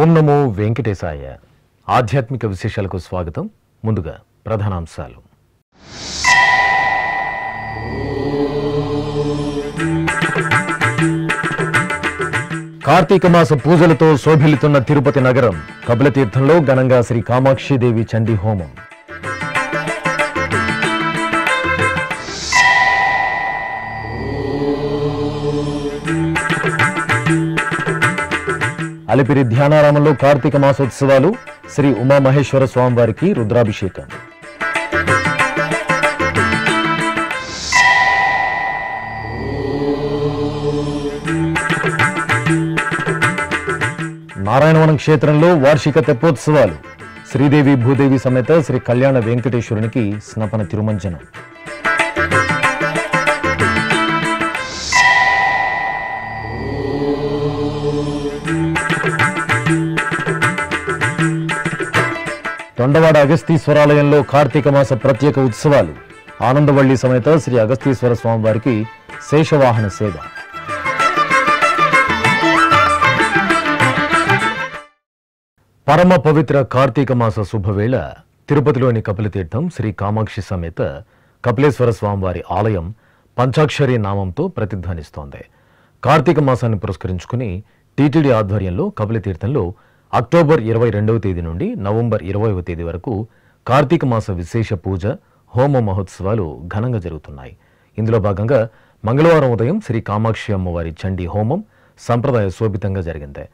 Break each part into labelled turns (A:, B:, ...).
A: ఓం నమో వెంకటేశాయ. ఆధ్యాత్మిక విశేషాలకు స్వాగతం. ముందుగా ప్రధానాంశాలు. కార్తీక మాస పూజలతో శోభిల్లుతున్న తిరుపతి నగరం. కపిలతీర్థంలో ఘనంగా శ్రీ కామాక్షిదేవి చండీ హోమం. అలిపిరి ధ్యానారామంలో కార్తీక మాసోత్సవాలు. శ్రీ ఉమామహేశ్వర స్వామివారికి రుద్రాభిషేకం. నారాయణవనం క్షేత్రంలో వార్షిక తెప్పోత్సవాలు. శ్రీదేవి భూదేవి సమేత శ్రీ కళ్యాణ వెంకటేశ్వరునికి స్నపన తిరుమంజనం. తొండవాడ అగస్తీశ్వరాలయంలో కార్తీక మాస ప్రత్యేక ఉత్సవాలు. ఆనందవల్లి సమేత శ్రీ అగస్తీశ్వర స్వామివారికి శేషవాహన సేవ. పరమ పవిత్ర కార్తీక మాస శుభవేళ తిరుపతిలోని కపిలతీర్థం శ్రీ కామాక్షి సమేత కపిలేశ్వర స్వామివారి ఆలయం పంచాక్షరి నామంతో ప్రతిధ్వనిస్తోంది. కార్తీక మాసాన్ని పురస్కరించుకుని టీటీడీ ఆధ్వర్యంలో కపిలతీర్థంలో అక్టోబర్ 22వ తేదీ నుండి నవంబర్ 20వ తేదీ వరకు కార్తీక మాస విశేష పూజ, హోమ మహోత్సవాలు ఘనంగా జరుగుతున్నాయి. ఇందులో భాగంగా మంగళవారం ఉదయం శ్రీ కామాక్షి అమ్మవారి చండీ హోమం సంప్రదాయ శోభితంగా జరిగింది.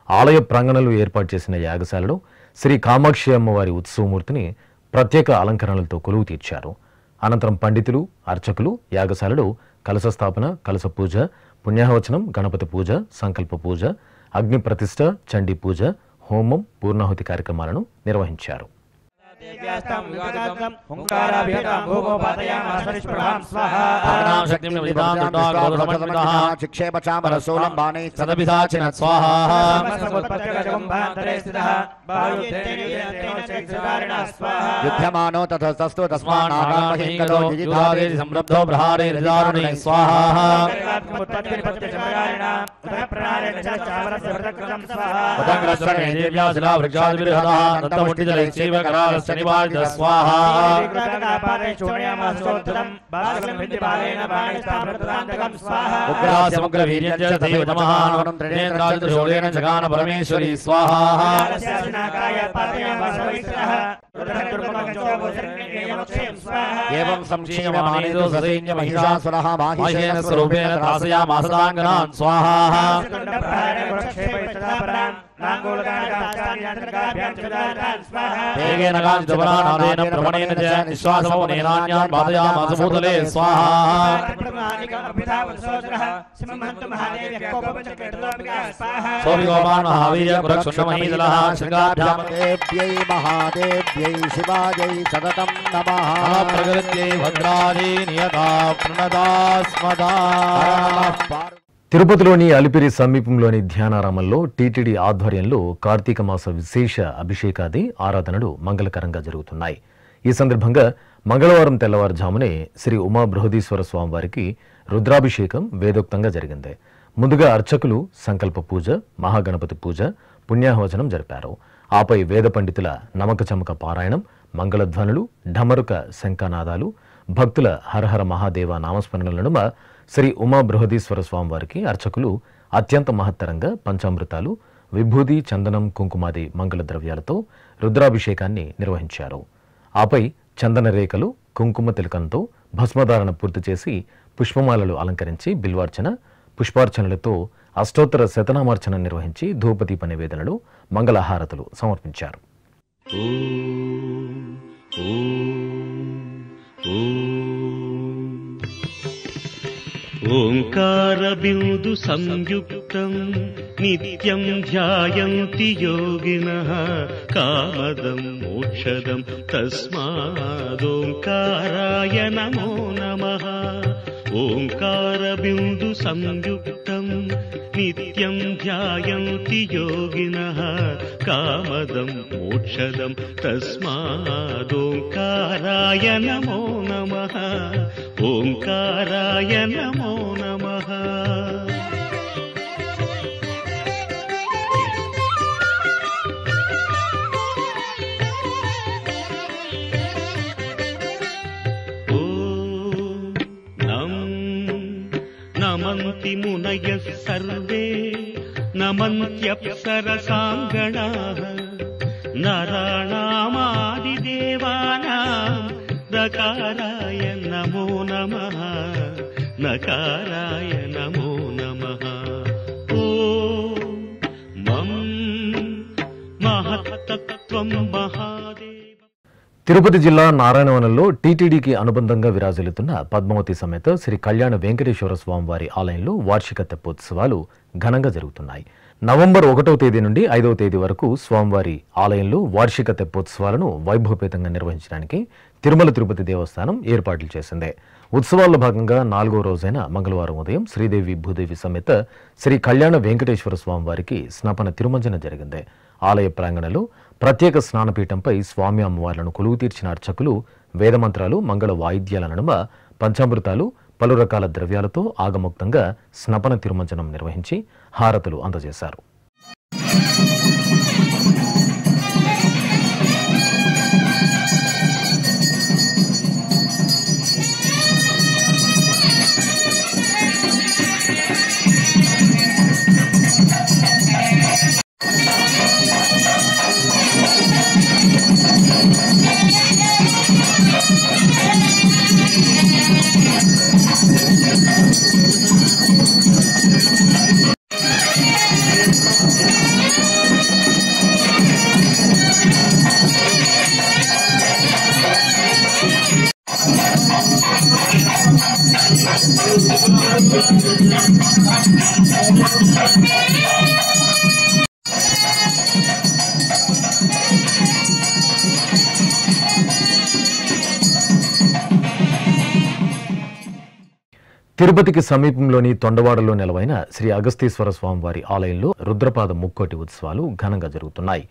A: ఆలయ ప్రాంగణంలో ఏర్పాటు చేసిన యాగశాలలో శ్రీ కామాక్షి అమ్మవారి ఉత్సవమూర్తిని ప్రత్యేక అలంకరణలతో కొలువు తీర్చారు. అనంతరం పండితులు, అర్చకులు యాగశాలలో కలశ స్థాపన, కలశ పూజ, పుణ్యాహవచనం, గణపతి పూజ, సంకల్ప పూజ, అగ్ని ప్రతిష్ఠ, చండీ పూజ, హోమం, పూర్ణాహుతి కార్యక్రమాలను నిర్వహించారు.
B: యుధ్యమానో తథస్తు తస్మాన్నాగామహింగతో ప్రహారే నిదారుణి స్వాహా. స్వాహా. సమగ్ర వీర్యం జగాన పరమేశ్వరి స్వాహా. ఏవం సంక్షేమమానేదో సదైన్య మహిషాసురః మాహిషేన స్వరూపేణ త్రాసయామాసదాంగనాన్ స్వాహా. వేగేన కాంచితపరానాదేన ప్రవణేన చ నిశ్వాసమౌనేనాన్యాన్ బాధయామాస భూతలే స్వాహా. సోమిగోపాన్ మహావీర్య పురక్షుణమహీదలః శృంగాభ్యాం దేవ్యై మహాదేవ్యై శివాజై సతతం నమః. ప్రకృత్యై భద్రాది నియతా ప్రణదాస్మదా.
A: తిరుపతిలోని అలిపిరి సమీపంలోని ధ్యానారామంలో టీటీడీ ఆధ్వర్యంలో కార్తీక మాస విశేష అభిషేకాది ఆరాధనలు మంగళకరంగా జరుగుతున్నాయి. ఈ సందర్భంగా మంగళవారం తెల్లవారుజామునే శ్రీ ఉమా బృహదీశ్వర స్వామివారికి రుద్రాభిషేకం వేదోక్తంగా జరిగింది. ముందుగా అర్చకులు సంకల్ప పూజ, మహాగణపతి పూజ, పుణ్యాహవచనం జరిపారు. ఆపై వేద పండితుల నమక చమక పారాయణం, మంగళధ్వనులు, ఢమరుక శంఖనాదాలు, భక్తుల హరహర మహాదేవ నామస్మరణల నడుమ శ్రీ ఉమా బృహదీశ్వర స్వామివారికి అర్చకులు అత్యంత మహత్తరంగా పంచామృతాలు, విభూది, చందనం, కుంకుమాది మంగళ ద్రవ్యాలతో రుద్రాభిషేకాన్ని నిర్వహించారు. ఆపై చందన రేఖలు, కుంకుమ తిలకంతో భస్మధారణ పూర్తి చేసి పుష్పమాలలు అలంకరించి బిల్వార్చన, పుష్పార్చనలతో అష్టోత్తర శతనామార్చన నిర్వహించి ధూపదీప నివేదనలు, మంగళహారతులు సమర్పించారు.
C: ఓంకార బిందు సంయుక్తం నిత్యం ధ్యాయంతి యోగినః కామదం మోక్షదం తస్మాదోంకారాయ నమో నమః. ఓంకార బిందు సంయుక్తం నిత్యం ధ్యాయంతి యోగినః కామదం మోక్షదం తస్మాదోంకారాయ నమో నమః. ఓంకారాయ నమో నమః. నమంతి మునయః సర్వే నమంత్యప్సరసాంగణాః నరాణామాదిదేవానాం నకారాయ నమో నమః నకారాయ నమో నమః ఓం మం మహత్తత్వం మహాదేవ.
A: తిరుపతి జిల్లా నారాయణవనంలో టీటీడీకి అనుబంధంగా విరాజిల్లుతున్న పద్మావతి సమేత శ్రీ కళ్యాణ వెంకటేశ్వర స్వామివారి ఆలయంలో వార్షిక తెప్పోత్సవాలు ఘనంగా జరుగుతున్నాయి. నవంబర్ 1వ తేదీ నుండి 5వ తేదీ వరకు స్వామివారి ఆలయంలో వార్షిక తెప్పోత్సవాలను వైభవపేతంగా నిర్వహించడానికి తిరుమల తిరుపతి దేవస్థానం ఏర్పాట్లు చేసింది. ఉత్సవాల్లో భాగంగా 4వ రోజైన మంగళవారం ఉదయం శ్రీదేవి భూదేవి సమేత శ్రీ కళ్యాణ వెంకటేశ్వర స్వామివారికి స్నపన తిరుమంజన జరిగింది. ఆలయ ప్రాంగణంలో ప్రత్యేక స్నానపీఠంపై స్వామి అమ్మవార్లను కొలువు తీర్చిన అర్చకులు వేదమంత్రాలు, మంగళ వాయిద్యాల నడుమ పంచామృతాలు, పలు రకాల ద్రవ్యాలతో ఆగమోక్తంగా స్నపన తిరుమంజనం నిర్వహించి హారతులు అందజేశారు. తిరుపతికి సమీపంలోని తొండవాడలో నెలవైన శ్రీ అగస్తీశ్వర స్వామివారి ఆలయంలో రుద్రపాద ముక్కోటి ఉత్సవాలు ఘనంగా జరుగుతున్నాయి.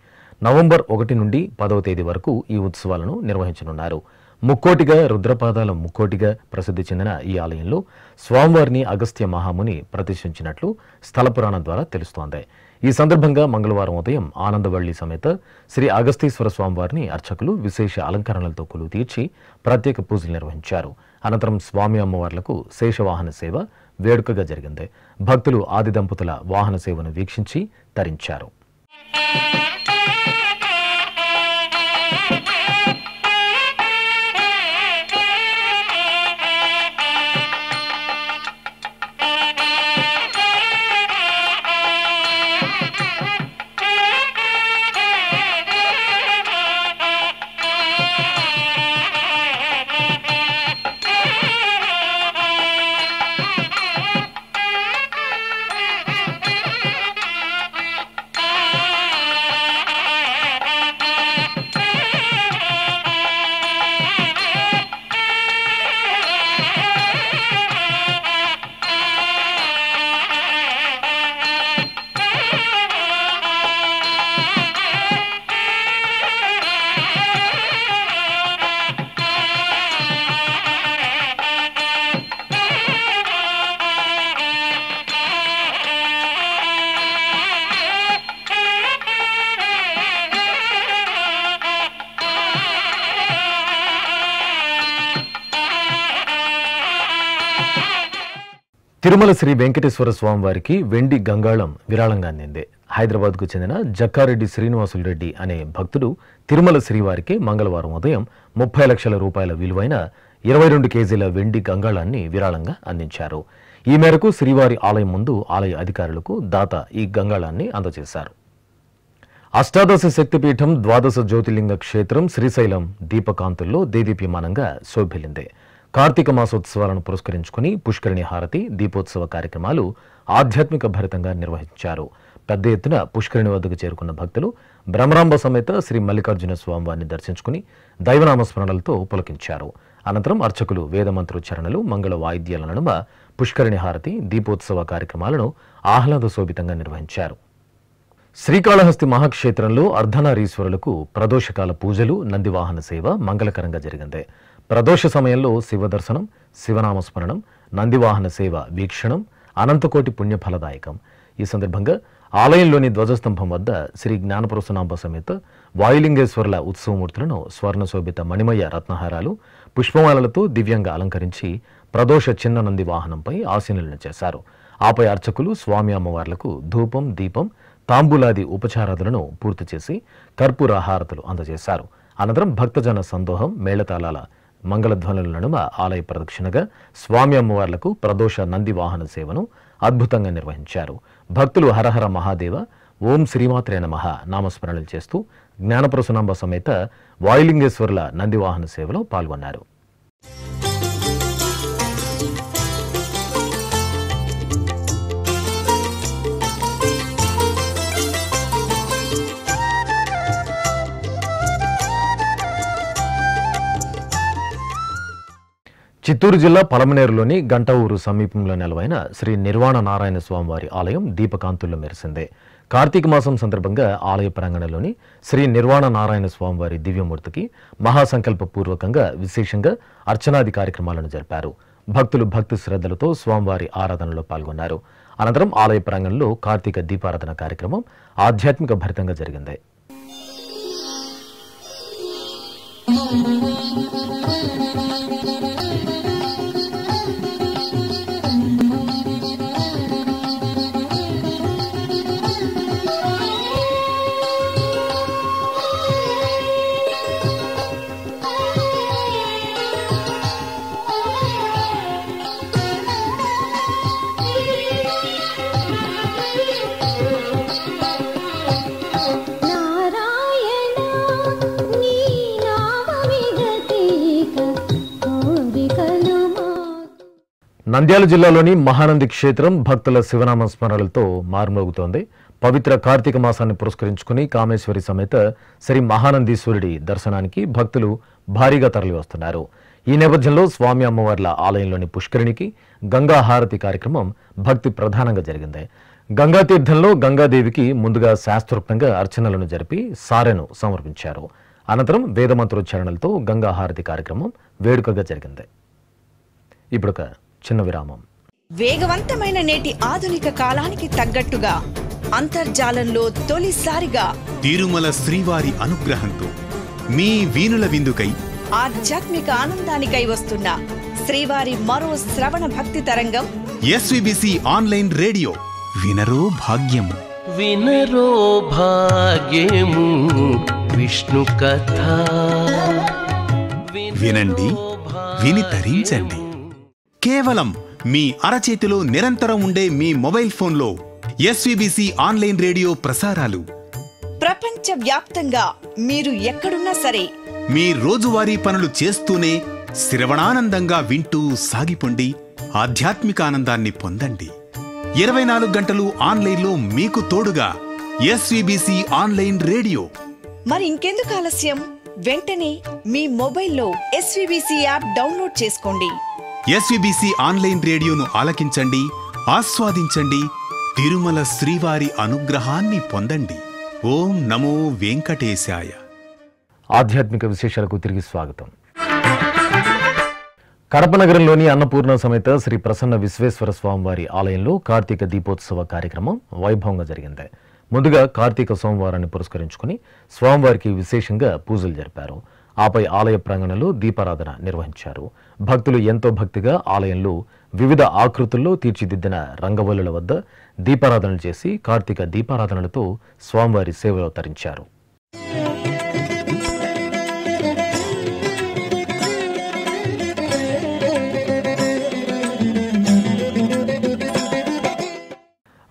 A: నవంబర్ 1 నుండి 10వ తేదీ వరకు ఈ ఉత్సవాలను నిర్వహించనున్నారు. ముక్కోటిగా రుద్రపాదాల ముక్కోటిగా ప్రసిద్ధి చెందిన ఈ ఆలయంలో స్వామివారిని అగస్త్య మహాముని ప్రతిష్ఠించినట్లు స్థల పురాణం ద్వారా తెలుస్తోంది. ఈ సందర్భంగా మంగళవారం ఉదయం ఆనందవల్లి సమేత శ్రీ అగస్తీశ్వర స్వామివారిని అర్చకులు విశేష అలంకరణలతో కొలువు తీర్చి ప్రత్యేక పూజలు నిర్వహించారు. అనంతరం స్వామి అమ్మవార్లకు శేషవాహన సేవ వేడుకగా జరిగింది. భక్తులు ఆది దంపతుల వాహన సేవను వీక్షించి తరించారు. తిరుమల శ్రీ వెంకటేశ్వర స్వామి వారికి వెండి గంగాళం విరాళంగా అందింది. హైదరాబాద్కు చెందిన జక్కారెడ్డి శ్రీనివాసులు రెడ్డి అనే భక్తుడు తిరుమల శ్రీవారికి మంగళవారం ఉదయం 30 లక్షల రూపాయల విలువైన 22 కేజీల వెండి గంగాళాన్ని విరాళంగా అందించారు. ఈ మేరకు శ్రీవారి ఆలయం ముందు ఆలయ అధికారులకు దాత ఈ గంగాళాన్ని అందజేశారు. అష్టాదశ శక్తిపీఠం, ద్వాదశ జ్యోతిర్లింగ క్షేత్రం శ్రీశైలం దీపకాంతుల్లో దేదీప్యమానంగా శోభిల్లింది. కార్తీక మాసోత్సవాలను పురస్కరించుకుని పుష్కరిణి హారతి, దీపోత్సవ కార్యక్రమాలు ఆధ్యాత్మిక భరితంగా నిర్వహించారు. పెద్ద ఎత్తున పుష్కరిణి వద్దకు చేరుకున్న భక్తులు బ్రహ్మరాంబ సమేత శ్రీ మల్లికార్జున స్వామివారిని దర్శించుకుని దైవనామస్మరణలతో పులకించారు. అనంతరం అర్చకులు వేదమంత్రోచ్చారణలు, మంగళ వాయిద్యాల నడుమ పుష్కరిణి హారతి, దీపోత్సవ కార్యక్రమాలను ఆహ్లాదశోభితంగా నిర్వహించారు. శ్రీకాళహస్తి మహాక్షేత్రంలో అర్ధనారీశ్వరులకు ప్రదోషకాల పూజలు, నందివాహన సేవ మంగళకరంగా జరిగింది. ప్రదోష సమయంలో శివదర్శనం, శివనామస్మరణం, నందివాహన సేవ వీక్షణం అనంతకోటి పుణ్యఫలదాయకం. ఈ సందర్భంగా ఆలయంలోని ధ్వజస్తంభం వద్ద శ్రీ జ్ఞానపురుషనాంబ సమేత వాయులింగేశ్వరుల ఉత్సవమూర్తులను స్వర్ణశోభిత మణిమయ రత్నహారాలు, పుష్పమాలలతో దివ్యంగా అలంకరించి ప్రదోష చిన్న నంది వాహనంపై ఆసీనులను చేశారు. ఆపై అర్చకులు స్వామి అమ్మవార్లకు ధూపం, దీపం, తాంబూలాది ఉపచారాదులను పూర్తి చేసి కర్పూర హారతులు అందజేశారు. అనంతరం భక్తజన సందోహం, మేళతాళాల మంగళధ్వనుల నడుమ ఆలయ ప్రదక్షిణగా స్వామి అమ్మవార్లకు ప్రదోష నంది వాహన సేవను అద్భుతంగా నిర్వహించారు. భక్తులు హరహర మహాదేవ, ఓం శ్రీమాత్రే నమః నామస్మరణలు చేస్తూ జ్ఞానప్రసూనాంబ సమేత వాయులింగేశ్వరుల నందివాహన సేవలో పాల్గొన్నారు. చిత్తూరు జిల్లా పలమనేరులోని గంట ఊరు సమీపంలో నెలవైన శ్రీ నిర్వాణ నారాయణ స్వామివారి ఆలయం దీపకాంతుల్లో మెరిసిందే. కార్తీక మాసం సందర్భంగా ఆలయ ప్రాంగణంలోని శ్రీ నిర్వాణ నారాయణ స్వామివారి దివ్యమూర్తికి మహాసంకల్ప పూర్వకంగా విశేషంగా అర్చనాది కార్యక్రమాలను జరిపారు. భక్తులు భక్తి శ్రద్ధలతో స్వామివారి ఆరాధనలో పాల్గొన్నారు. అనంతరం ఆలయ ప్రాంగణంలో కార్తీక దీపారాధన కార్యక్రమం ఆధ్యాత్మిక భరితంగా జరిగింది. నంద్యాల జిల్లాలోని మహానంది క్షేత్రం భక్తుల శివనామ స్మరణలతో మారుమోగుతోంది. పవిత్ర కార్తీక మాసాన్ని పురస్కరించుకుని కామేశ్వరి సమేత శ్రీ మహానందీశ్వరుడి దర్శనానికి భక్తులు భారీగా తరలివస్తున్నారు. ఈ నేపథ్యంలో స్వామి అమ్మవార్ల ఆలయంలోని పుష్కరిణికి గంగా హారతి కార్యక్రమం భక్తి ప్రధానంగా జరిగింది. గంగా తీర్థంలో గంగాదేవికి ముందుగా శాస్త్రోక్తంగా అర్చనలను జరిపి సారెను సమర్పించారు. అనంతరం వేదమంత్రోచ్చారణలతో గంగా హారతి కార్యక్రమం వేడుకగా జరిగింది. ఇప్పుడొక చిన్న విరామం.
D: వేగవంతమైన నేటి ఆధునిక కాలానికి తగ్గట్టుగా అంతర్జాలంలో తొలిసారిగా
E: తిరుమల శ్రీవారి అనుగ్రహంతో మీ వీణుల విందుకై
D: ఆధ్యాత్మిక ఆనందానికై వస్తున్న శ్రీవారి మరో శ్రవణ భక్తి తరంగం
E: ఎస్విబిసి ఆన్లైన్ రేడియో. వినరో భాగ్యము,
F: వినరో భాగ్యము విష్ణు కథ.
E: వినండి, విని తరించండి. కేవలం మీ అరచేతిలో నిరంతరం ఉండే మీ మొబైల్ ఫోన్లో ఎస్విబిసి ఆన్లైన్ రేడియో ప్రసారాలు
D: ప్రపంచ వ్యాప్తంగా మీరు ఎక్కడున్నా సరే
E: మీ రోజువారీ పనులు చేస్తూనే శ్రవణానందంగా వింటూ సాగిపోండి. ఆధ్యాత్మిక ఆనందాన్ని పొందండి. 24 గంటలు ఆన్లైన్లో మీకు తోడుగా ఎస్విబిసి ఆన్లైన్ రేడియో.
D: మరి ఇంకెందుకు ఆలస్యం? వెంటనే మీ మొబైల్లో ఎస్విబిసి యాప్ డౌన్లోడ్ చేసుకోండి.
E: ఎస్విబిసి ఆన్లైన్ రేడియోను ఆలకించండి, ఆస్వాదించండి. తిరుమల శ్రీవారి అనుగ్రహాన్ని పొందండి. ఓం నమో వెంకటేశాయ.
A: ఆధ్యాత్మిక విశేషాలకు తిరిగి స్వాగతం. కడప నగరంలోని అన్నపూర్ణ సమేత శ్రీ ప్రసన్న విశ్వేశ్వర స్వామివారి ఆలయంలో కార్తీక దీపోత్సవ కార్యక్రమం వైభవంగా జరిగింది. ముందుగా కార్తీక సోమవారాన్ని పురస్కరించుకుని స్వామివారికి విశేషంగా పూజలు జరిపారు. ఆపై ఆలయ ప్రాంగణంలో దీపారాధన నిర్వహించారు. భక్తులు ఎంతో భక్తిగా ఆలయంలో వివిధ ఆకృతుల్లో తీర్చిదిద్దిన రంగవల్లుల వద్ద దీపారాధనలు చేసి కార్తీక దీపారాధనలతో స్వామివారి సేవలో తరించారు.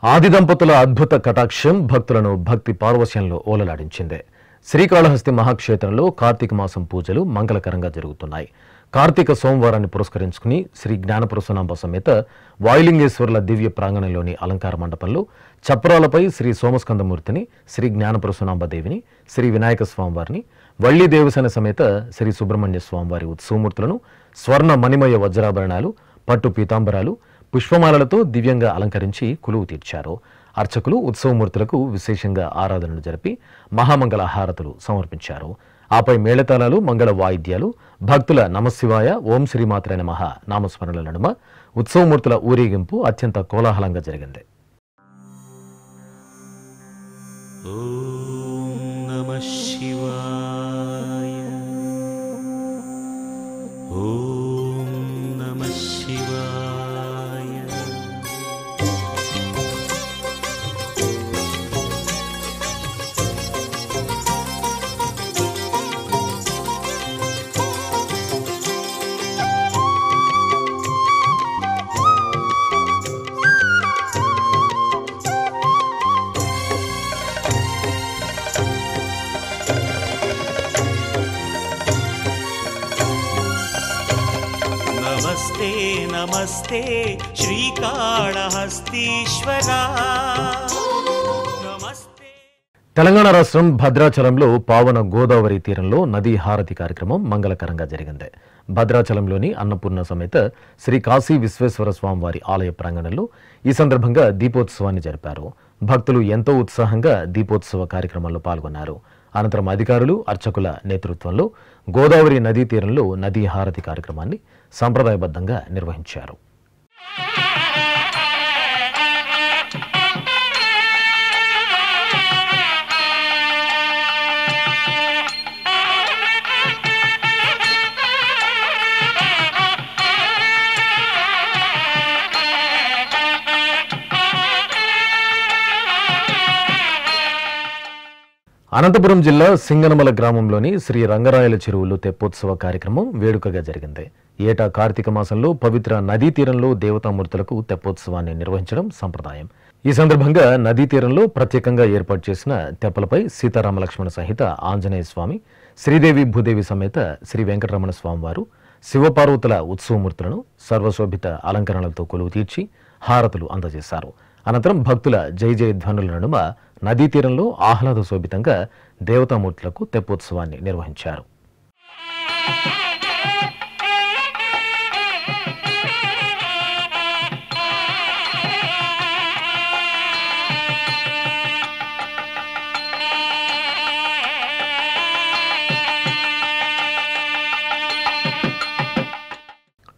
A: ఆది దంపతుల అద్భుత కటాక్షం భక్తులను భక్తి పార్వశ్యంలో ఓలలాడించింది. శ్రీకాళహస్తి మహాక్షేత్రంలో కార్తీక మాసం పూజలు మంగళకరంగా జరుగుతున్నాయి. కార్తీక సోమవారాన్ని పురస్కరించుకుని శ్రీ జ్ఞానప్రసూనాంబ సమేత వాయులింగేశ్వరుల దివ్య ప్రాంగణంలోని అలంకార మండపంలో చప్రాలపై శ్రీ సోమస్కందమూర్తిని, శ్రీ జ్ఞానప్రసూనాంబదేవిని, శ్రీ వినాయక స్వామివారిని, వల్లి దేవసేన సమేత శ్రీ సుబ్రహ్మణ్య స్వామివారి ఉత్సవమూర్తులను స్వర్ణ మణిమయ వజ్రాభరణాలు, పట్టు పీతాంబరాలు, పుష్పమాలలతో దివ్యంగా అలంకరించి కొలువు తీర్చారు. అర్చకులు ఉత్సవమూర్తులకు విశేషంగా ఆరాధనలు జరిపి మహామంగళ హారతులు సమర్పించారు. ఆపై మేళతాళాలు, మంగళ వాయిద్యాలు, భక్తుల నమశివాయ, ఓం శ్రీమాత్రే నమః నామస్మరణల నడుమ ఉత్సవమూర్తుల ఊరేగింపు అత్యంత కోలాహలంగా జరిగింది.
C: ఓం నమః శివాయ, ఓం నమః శివాయ. నమస్తే శ్రీకాళహస్తీశ్వరా నమస్తే.
A: తెలంగాణ రాష్ట్రం భద్రాచలంలో పావన గోదావరి తీరంలో నదీ హారతి కార్యక్రమం మంగళకరంగా జరిగింది. భద్రాచలంలోని అన్నపూర్ణ సమేత శ్రీ కాశీ విశ్వేశ్వర స్వామి వారి ఆలయ ప్రాంగణంలో ఈ సందర్భంగా దీపోత్సవాన్ని జరిపారు. భక్తులు ఎంతో ఉత్సాహంగా దీపోత్సవ కార్యక్రమంలో పాల్గొన్నారు. అనంతరం అధికారులు, అర్చకుల నేతృత్వంలో గోదావరి నదీ తీరంలో నదీ హారతి కార్యక్రమాన్ని సంప్రదాయబద్ధంగా నిర్వహించారు. అనంతపురం జిల్లా సింగనమల గ్రామంలోని శ్రీ రంగరాయల చెరువులో తెప్పోత్సవ కార్యక్రమం వేడుకగా జరిగింది. ఏటా కార్తీక మాసంలో పవిత్ర నదీ తీరంలో దేవతామూర్తులకు తెప్పోత్సవాన్ని నిర్వహించడం సంప్రదాయం. ఈ సందర్భంగా నదీ తీరంలో ప్రత్యేకంగా ఏర్పాటు చేసిన తెప్పలపై సీతారామలక్ష్మణ సహిత ఆంజనేయ స్వామి, శ్రీదేవి భూదేవి సమేత శ్రీ వెంకటరమణ స్వామివారు, శివపార్వతుల ఉత్సవమూర్తులను సర్వశోభిత అలంకరణలతో కొలువు తీర్చి హారతులు అందజేశారు. అనంతరం భక్తుల జై జయ ధ్వనుల నడుమ నదీ తీరంలో ఆహ్లాద శోభితంగా దేవతామూర్తులకు తెప్పోత్సవాన్ని నిర్వహించారు.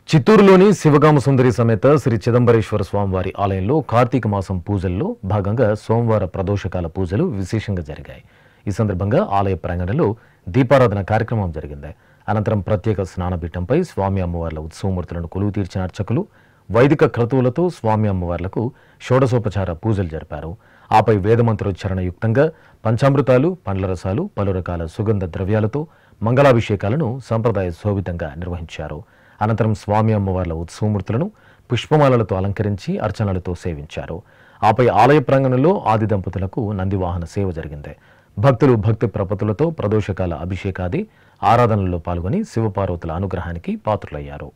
A: చిత్తూరులోని శివగామ సుందరి సమేత శ్రీ చిదంబరేశ్వర స్వామివారి ఆలయంలో కార్తీక మాసం పూజల్లో భాగంగా సోమవార ప్రదోషకాల పూజలు విశేషంగా జరిగాయి. ఈ సందర్భంగా ఆలయ ప్రాంగణంలో దీపారాధన కార్యక్రమం జరిగింది. అనంతరం ప్రత్యేక స్నానపీఠంపై స్వామి అమ్మవార్ల ఉత్సవమూర్తులను కొలువు తీర్చిన అర్చకులు వైదిక క్రతువులతో స్వామి అమ్మవార్లకు షోడశోపచార పూజలు జరిపారు. ఆపై వేదమంత్రోచ్చారణయుక్తంగా పంచామృతాలు, పండ్ల రసాలు, పలు రకాల సుగంధ ద్రవ్యాలతో మంగళాభిషేకాలను సంప్రదాయ శోభితంగా నిర్వహించారు. అనంతరం స్వామి అమ్మవార్ల ఉత్సవమూర్తులను పుష్పమాలలతో అలంకరించి అర్చనలతో సేవించారు. ఆపై ఆలయ ప్రాంగణంలో ఆది దంపతులకు నందివాహన సేవ జరిగింది. భక్తులు భక్తి ప్రపత్తులతో ప్రదోషకాల అభిషేకాది ఆరాధనల్లో పాల్గొని శివపార్వతుల అనుగ్రహానికి పాత్రులయ్యారు.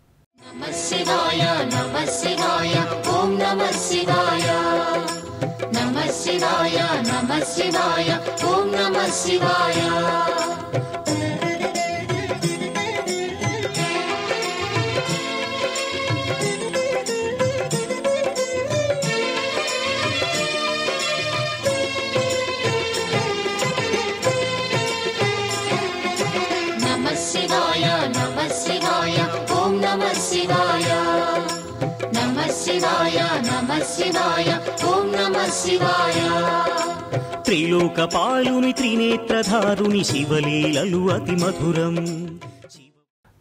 C: త్రిలోకపాలుని త్రినేత్రధారుని శివలీలలు అతి మధురం.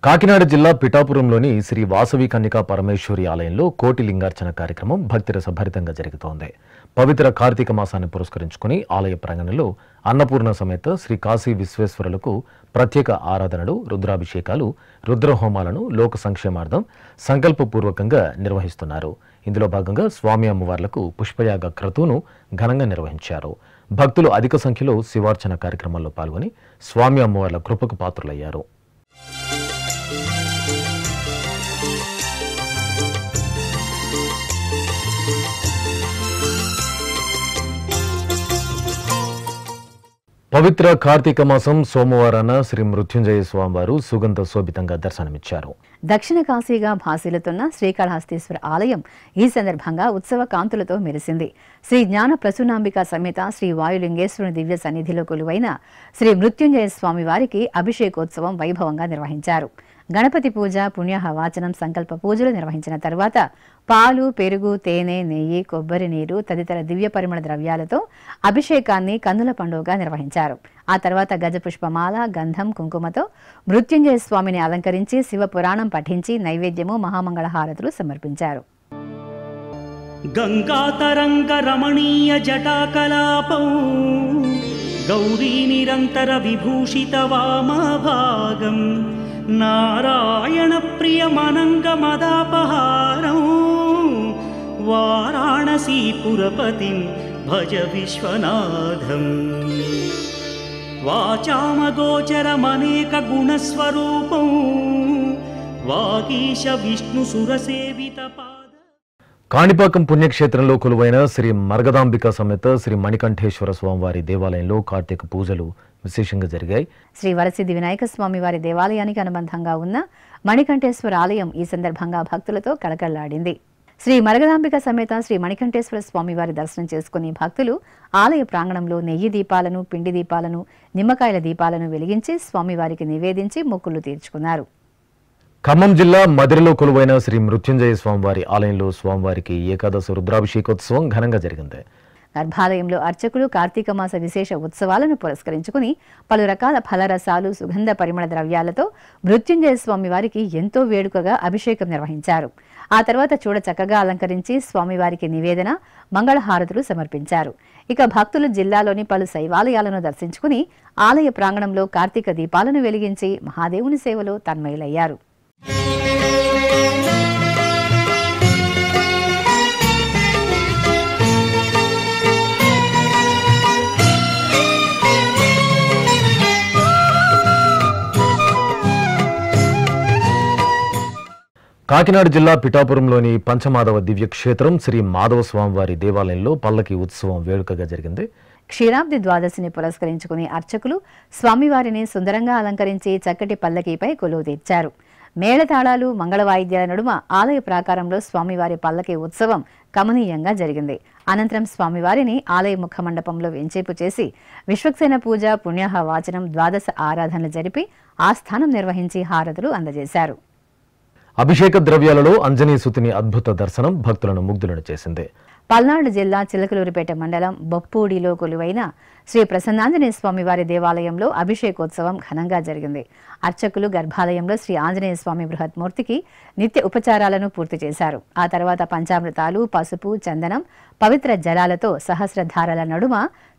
A: కాకినాడ జిల్లా పిఠాపురంలోని శ్రీ వాసవి కన్యకా పరమేశ్వరి ఆలయంలో కోటి లింగార్చన కార్యక్రమం భక్తిరస భరితంగా జరుగుతోంది. పవిత్ర కార్తీక మాసాన్ని పురస్కరించుకుని ఆలయ ప్రాంగణంలో అన్నపూర్ణ సమేత శ్రీ కాశీ విశ్వేశ్వరులకు ప్రత్యేక ఆరాధనలు, రుద్రాభిషేకాలు, రుద్రహోమాలను లోక సంక్షేమార్థం సంకల్పపూర్వకంగా నిర్వహిస్తున్నారు. ఇందులో భాగంగా స్వామి అమ్మవార్లకు పుష్పయాగ క్రతువును ఘనంగా నిర్వహించారు. భక్తులు అధిక సంఖ్యలో శివార్చన కార్యక్రమాల్లో పాల్గొని స్వామి అమ్మవార్ల కృపకు పాత్రులయ్యారు. పవిత్ర కార్తీక మాసం సోమవారాన శ్రీ మృత్యుంజయ స్వామివారు సుగంధ శోభితంగా దర్శనమిచ్చారు.
G: దక్షిణ కాశీగా భాసిల్లుతున్న శ్రీకాళహస్తీశ్వర ఆలయం ఈ సందర్భంగా ఉత్సవ కాంతులతో మెరిసింది. శ్రీ జ్ఞాన ప్రసూనాంబిక సమేత శ్రీ వాయులింగేశ్వరుని దివ్య సన్నిధిలో కొలువైన శ్రీ మృత్యుంజయ స్వామి వారికి అభిషేకోత్సవం వైభవంగా నిర్వహించారు. గణపతి పూజ, పుణ్యాహ వాచనం, సంకల్ప పూజలు నిర్వహించిన తర్వాత పాలు, పెరుగు, తేనె, నెయ్యి, కొబ్బరి నీరు తదితర దివ్య పరిమళ ద్రవ్యాలతో అభిషేకాన్ని కన్నుల పండుగగా నిర్వహించారు. ఆ తర్వాత గజపుష్పమాల, గంధం, కుంకుమతో మృత్యుంజయ స్వామిని అలంకరించి శివ పురాణం పఠించి నైవేద్యము, మహామంగళ హారతులు సమర్పించారు.
C: గంగాతరంగ రమణీయ జటాకలాపం గౌరీ నిరంతర విభూషిత వామభాగం నారాయణ ప్రియమనంగ మదాపహారం వారాణసీపురపతిం భజ విశ్వనాథం వాచామగోచరమనేక గుణస్వరూపం వాగీశ విష్ణు సురసేవిత పాద.
A: కాణిపాకం పుణ్యక్షేత్రంలో కొలువైన శ్రీ మరగదాంబిక సమేత శ్రీ మణికంఠేశ్వర స్వామివారి దేవాలయంలో కార్తీక పూజలు విశేషంగా జరిగాయి.
G: శ్రీ వరసిద్ధి వినాయక స్వామి వారి దేవాలయానికి అనుబంధంగా ఉన్న మణికంఠేశ్వర ఆలయం ఈ సందర్భంగా భక్తులతో కళకళలాడింది. శ్రీ మరగదాంబిక సమేత శ్రీ మణికంఠేశ్వర స్వామి వారి దర్శనం చేసుకుని భక్తులు ఆలయ ప్రాంగణంలో నెయ్యి దీపాలను, పిండి దీపాలను, నిమ్మకాయల దీపాలను వెలిగించి స్వామివారికి నివేదించి మొక్కులు తీర్చుకున్నారు.
A: ఖమ్మం జిల్లా మదిరలో కొలువైన శ్రీ మృత్యుంజయ స్వామివారి ఆలయంలో స్వామివారికి ఏకాదశి రుద్రాభిషేకోత్సవం ఘనంగా జరిగింది.
G: గర్భాలయంలో అర్చకులు కార్తీక మాస విశేష ఉత్సవాలను పురస్కరించుకుని పలు రకాల ఫలరసాలు, సుగంధ పరిమళ ద్రవ్యాలతో మృత్యుంజయ స్వామివారికి ఎంతో వేడుకగా అభిషేకం నిర్వహించారు. ఆ తర్వాత చూడ చక్కగా అలంకరించి స్వామివారికి నివేదన, మంగళహారతులు సమర్పించారు. ఇక భక్తులు జిల్లాలోని పలు శైవాలయాలను దర్శించుకుని ఆలయ ప్రాంగణంలో కార్తీక దీపాలను వెలిగించి మహాదేవుని సేవలో తన్మయులయ్యారు.
A: కాకినాడ జిల్లా పిఠాపురంలోని పంచమాధవ దివ్యక్షేత్రం శ్రీ మాధవ స్వామివారి దేవాలయంలో పల్లకి ఉత్సవం వేడుకగా జరిగింది.
G: క్షీరాబ్ది ద్వాదశిని పురస్కరించుకుని అర్చకులు స్వామివారిని సుందరంగా అలంకరించి చక్కటి పల్లకీపై కొలువు తీర్చారు. మేళతాళాలు, మంగళ వాయిద్యాల నడుమ ఆలయ ప్రాకారంలో స్వామివారి పల్లకి ఉత్సవం కమనీయంగా జరిగింది. అనంతరం స్వామివారిని ఆలయ ముఖ మండపంలో వెంచేపు చేసి విశ్వక్సేన పూజ, పుణ్యాహ వాచనం, ద్వాదశ ఆరాధనలు జరిపి ఆస్థానం నిర్వహించి హారతులు అందజేశారు.
A: అభిషేక ద్రవ్యాలలో అంజనీ సుతిని అద్భుత దర్శనం భక్తులను ముగ్ధులను చేసింది.
G: పల్నాడు జిల్లా చిలకలూరిపేట మండలం బొప్పూడిలో కొలువైన శ్రీ ప్రసన్నాంజనేయ స్వామివారి దేవాలయంలో అభిషేకోత్సవం ఘనంగా జరిగింది. అర్చకులు గర్భాలయంలో శ్రీ ఆంజనేయ స్వామి బృహత్మూర్తికి నిత్య ఉపచారాలను పూర్తి చేశారు. ఆ తర్వాత పంచామృతాలు, పసుపు, చందనం, పవిత్ర జలాలతో సహస్రధారల నడుమ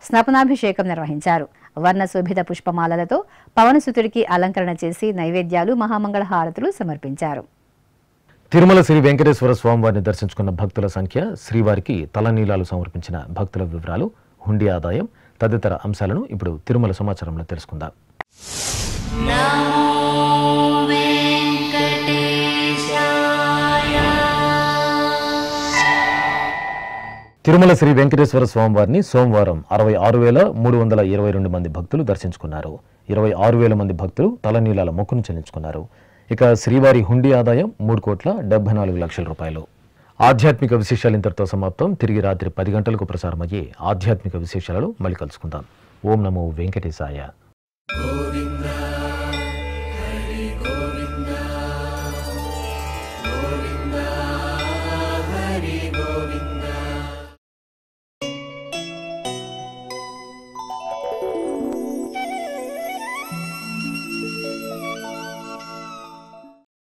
G: స్నపనాభిషేకం నిర్వహించారు. వర్ణశోభిత పుష్పమాలలతో పవనసుతుడికి అలంకరణ చేసి నైవేద్యాలు, మహామంగళ హారతులు సమర్పించారు.
A: తిరుమల శ్రీ వెంకటేశ్వర స్వామివారిని దర్శించుకున్న భక్తుల సంఖ్య, శ్రీవారికి తలనీలాలు సమర్పించిన భక్తుల వివరాలు, హుండీ ఆదాయం తదితర అంశాలను ఇప్పుడు తిరుమల సమాచారంలో తెలుసుకుందాం. తిరుమల శ్రీ వెంకటేశ్వర స్వామివారిని సోమవారం 66,322 మంది భక్తులు దర్శించుకున్నారు. 26,000 మంది భక్తులు తలనీలాల మొక్కును చెల్లించుకున్నారు. ఇక శ్రీవారి హుండీ ఆదాయం 3,74,00,000 రూపాయలు. ఆధ్యాత్మిక విశేషాలు ఇంతటితో సమాప్తం. తిరిగి రాత్రి 10 గంటలకు ప్రసారమయ్యే ఆధ్యాత్మిక విశేషాలలో మళ్ళీ కలుసుకుందాం. ఓం నమో వెంకటేశాయ.